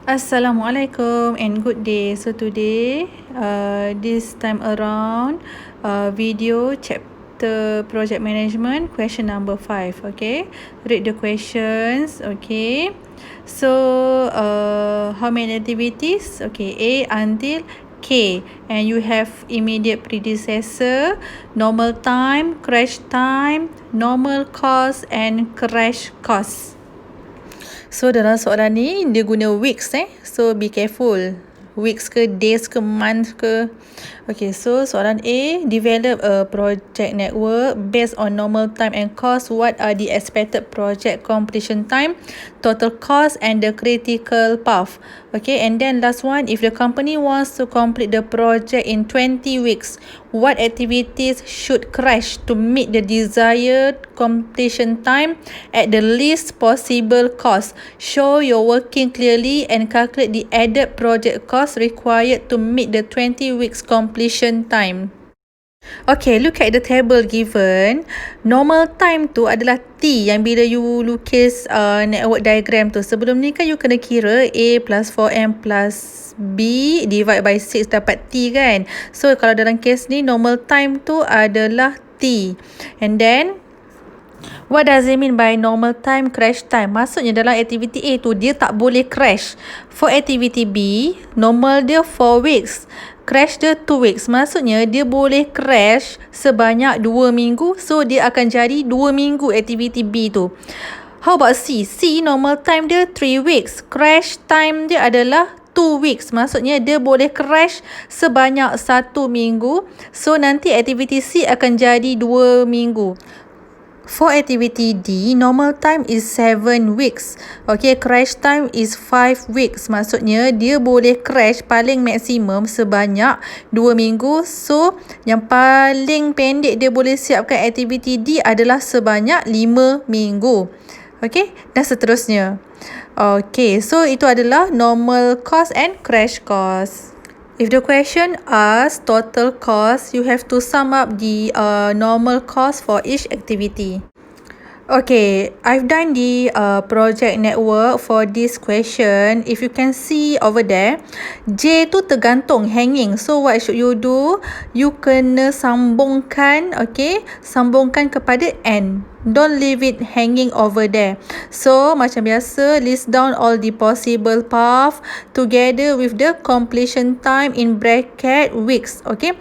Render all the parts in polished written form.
Assalamualaikum and good day. So today, this time around, video chapter project management question number 5. Okay, read the questions. Okay, so how many activities? Okay, A until K, and you have immediate predecessor, normal time, crash time, normal cost, and crash cost. So dalam soalan ni dia guna weeks so be careful, weeks ke days ke month ke. Okay, so soalan A, develop a project network based on normal time and cost. What are the expected project completion time, total cost, and the critical path? Okay, and then last one, if the company wants to complete the project in 20 weeks, what activities should crash to meet the desired completion time at the least possible cost? Show your working clearly and calculate the added project cost required to meet the 20 weeks completion time. Okay, look at the table given. Normal time tu adalah T yang bila you lukis network diagram tu. Sebelum ni kan you kena kira A plus 4M plus B divide by 6 dapat T kan. So kalau dalam kes ni normal time tu adalah T. And then what does it mean by normal time, crash time? Maksudnya dalam aktiviti A tu dia tak boleh crash. For aktiviti B, normal dia 4 weeks. Crash dia 2 weeks. Maksudnya dia boleh crash sebanyak 2 minggu. So dia akan jadi 2 minggu aktiviti B tu. How about C? C normal time dia 3 weeks. Crash time dia adalah 2 weeks. Maksudnya dia boleh crash sebanyak 1 minggu. So nanti aktiviti C akan jadi 2 minggu. For activity D, normal time is 7 weeks. Okay, crash time is 5 weeks. Maksudnya dia boleh crash paling maksimum sebanyak 2 minggu. So, yang paling pendek dia boleh siapkan activity D adalah sebanyak 5 minggu. Okay, dan seterusnya. Okay, so itu adalah normal cost and crash cost. If the question asks total cost, you have to sum up the normal cost for each activity. Okay, I've done the project network for this question. If you can see over there, J tu tergantung, hanging. So what should you do? You kena sambungkan, okay? Sambungkan kepada N. Don't leave it hanging over there. So, macam biasa, list down all the possible path together with the completion time in bracket weeks. Okay?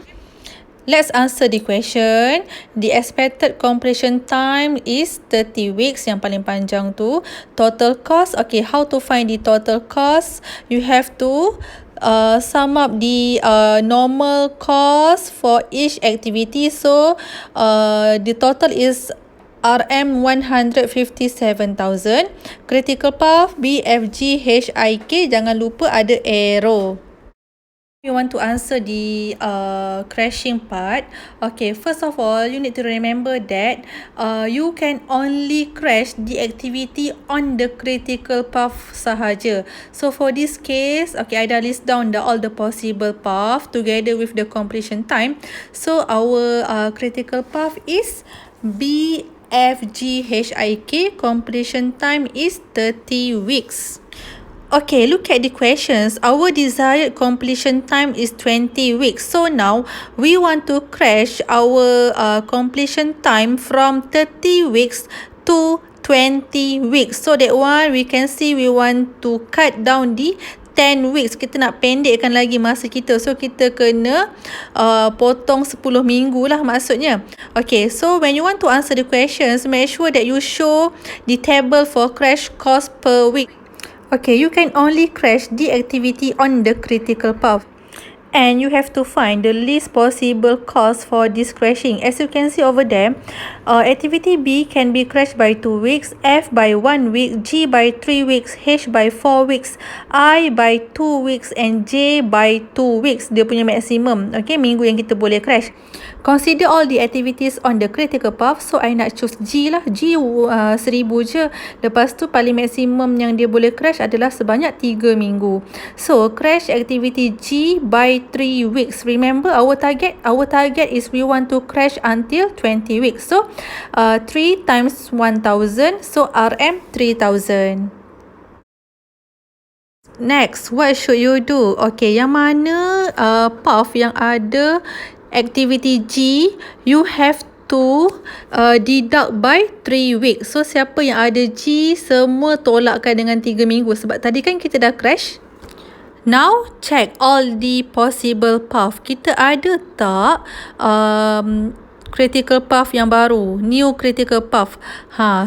Let's answer the question. The expected completion time is 30 weeks, yang paling panjang tu. Total cost, okay, how to find the total cost? You have to sum up the normal cost for each activity. So, the total is RM 157,000. Critical path BFGHIK. Jangan lupa ada arrow. You want to answer the crashing part. Okay, first of all, you need to remember that you can only crash the activity on the critical path sahaja. So for this case, okay, I dah list down all the possible path together with the completion time. So our critical path is BFGHIK. Completion time is 30 weeks. Okay, look at the questions. Our desired completion time is 20 weeks. So now, we want to crash our completion time from 30 weeks to 20 weeks. So that one, we can see we want to cut down the 10 weeks. Kita nak pendekkan lagi masa kita. So, kita kena potong 10 minggu lah maksudnya. Okay, so when you want to answer the questions, make sure that you show the table for crash cost per week. Okay, you can only crash the activity on the critical path. And you have to find the least possible cost for this crashing. As you can see over there, activity B can be crashed by 2 weeks, F by 1 week, G by 3 weeks, H by 4 weeks, I by 2 weeks, and J by 2 weeks. Dia punya maksimum, okay, minggu yang kita boleh crash. Consider all the activities on the critical path. So, I nak choose G lah. G 1000 je. Lepas tu, paling maksimum yang dia boleh crash adalah sebanyak 3 minggu. So, crash activity G by 3 weeks. Remember, our target is we want to crash until 20 weeks. So, 3 times 1000. So, RM 3000. Next, what should you do? Okay, yang mana path yang ada activity G, you have to deduct by 3 weeks. So, siapa yang ada G, semua tolakkan dengan 3 minggu. Sebab tadi kan kita dah crash. Now, check all the possible path. Kita ada tak critical path yang baru, new critical path.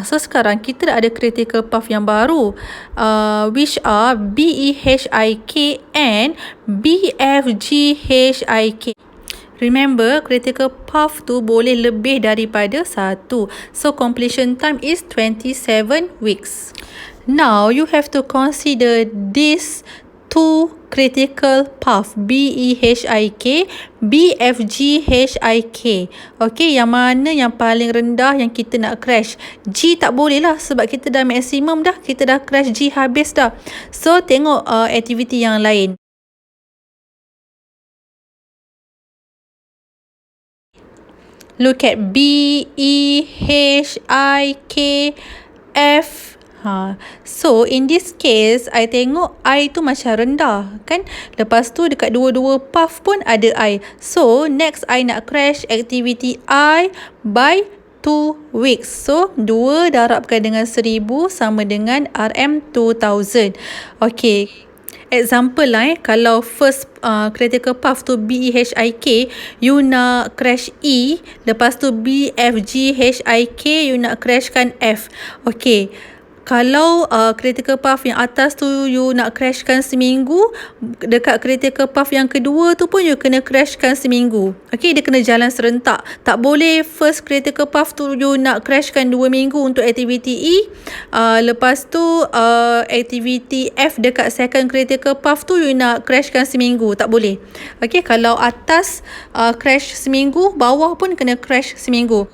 So sekarang kita dah ada critical path yang baru, which are BEHIK and BFGHIK. Remember, critical path tu boleh lebih daripada satu. So, completion time is 27 weeks. Now, you have to consider this two critical path, BEHIK, BFGHIK. Okay, yang mana yang paling rendah yang kita nak crash? G tak boleh lah sebab kita dah maksimum dah. Kita dah crash G habis dah. So, tengok aktiviti yang lain. Look at BEHIKF. So, in this case, I tengok I tu macam rendah, kan? Lepas tu, dekat dua-dua path pun ada I. So, next I nak crash activity I by 2 weeks. So, 2 darabkan dengan 1000 sama dengan RM2000. Okay. Example lah kalau first critical path tu BEHIK, you nak crash E, lepas tu BFGHIK, you nak crashkan F. Okay. Kalau critical path yang atas tu you nak crashkan seminggu, dekat critical path yang kedua tu pun you kena crashkan seminggu. Okay, dia kena jalan serentak. Tak boleh first critical path tu you nak crashkan 2 minggu untuk aktiviti E, lepas tu aktiviti F dekat second critical path tu you nak crashkan seminggu. Tak boleh. Okay, kalau atas crash seminggu, bawah pun kena crash seminggu.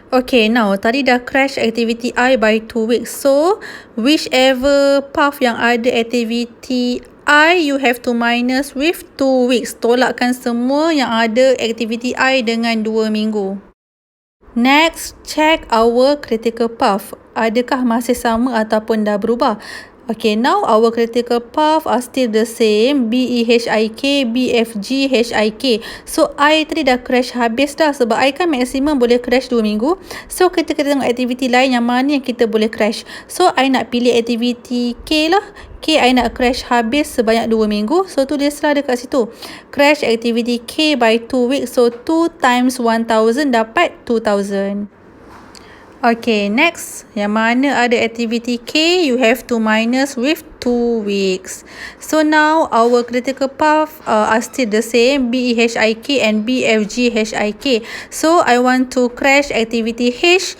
Okay, now tadi dah crash activity I by 2 weeks. So, whichever path yang ada activity I, you have to minus with 2 weeks. Tolakkan semua yang ada activity I dengan 2 minggu. Next, check our critical path. Adakah masih sama ataupun dah berubah? Okay, now our critical path are still the same, BEHIK, BFGHIK. So, I tadi dah crash habis dah sebab I kan maksimum boleh crash 2 minggu. So, kita kena tengok aktiviti lain yang mana yang kita boleh crash. So, I nak pilih aktiviti K lah. K, I nak crash habis sebanyak 2 minggu. So, tulislah dekat situ. Crash activity K by 2 weeks. So, 2 times 1000 dapat 2000. Okay, next. Yang mana ada activity K, you have to minus with 2 weeks. So, now our critical path are still the same, BEHIK and BFGHIK. So, I want to crash activity H,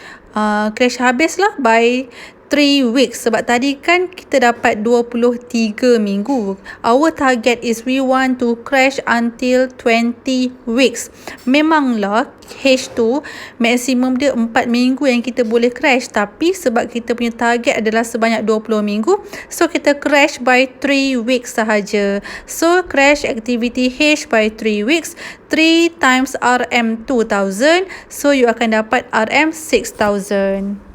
crash habis lah by 3 weeks. Sebab tadi kan kita dapat 23 minggu. Our target is we want to crash until 20 weeks. Memanglah H tu maksimum dia 4 minggu yang kita boleh crash. Tapi sebab kita punya target adalah sebanyak 20 minggu. So kita crash by 3 weeks sahaja. So crash activity H by 3 weeks. 3 times RM2000. So you akan dapat RM6000.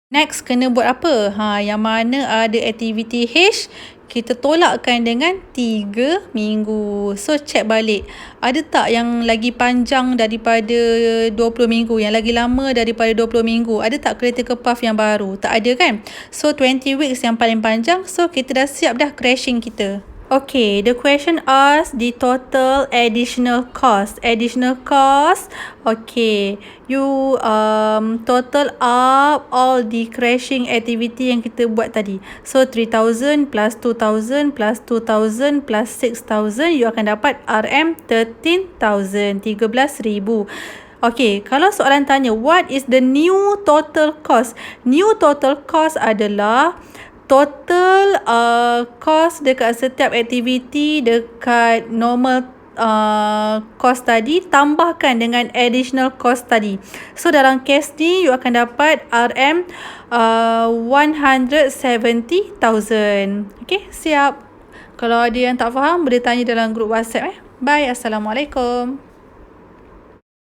Next, kena buat apa? Yang mana ada aktiviti H, kita tolakkan dengan 3 minggu. So, check balik. Ada tak yang lagi panjang daripada 20 minggu? Yang lagi lama daripada 20 minggu? Ada tak critical path yang baru? Tak ada kan? So, 20 weeks yang paling panjang. So, kita dah siap dah crashing kita. Okay, the question asks the total additional cost. Additional cost, okay, you total up all the crashing activity yang kita buat tadi. So, 3000 plus 2000 plus 2000 plus 6000, you akan dapat RM13,000, 13,000. Okay, kalau soalan tanya, what is the new total cost? New total cost adalah total cost dekat setiap aktiviti dekat normal cost tadi tambahkan dengan additional cost tadi. So dalam kes ni you akan dapat RM 170,000. Okay, siap. Kalau ada yang tak faham boleh tanya dalam grup WhatsApp. Bye. Assalamualaikum.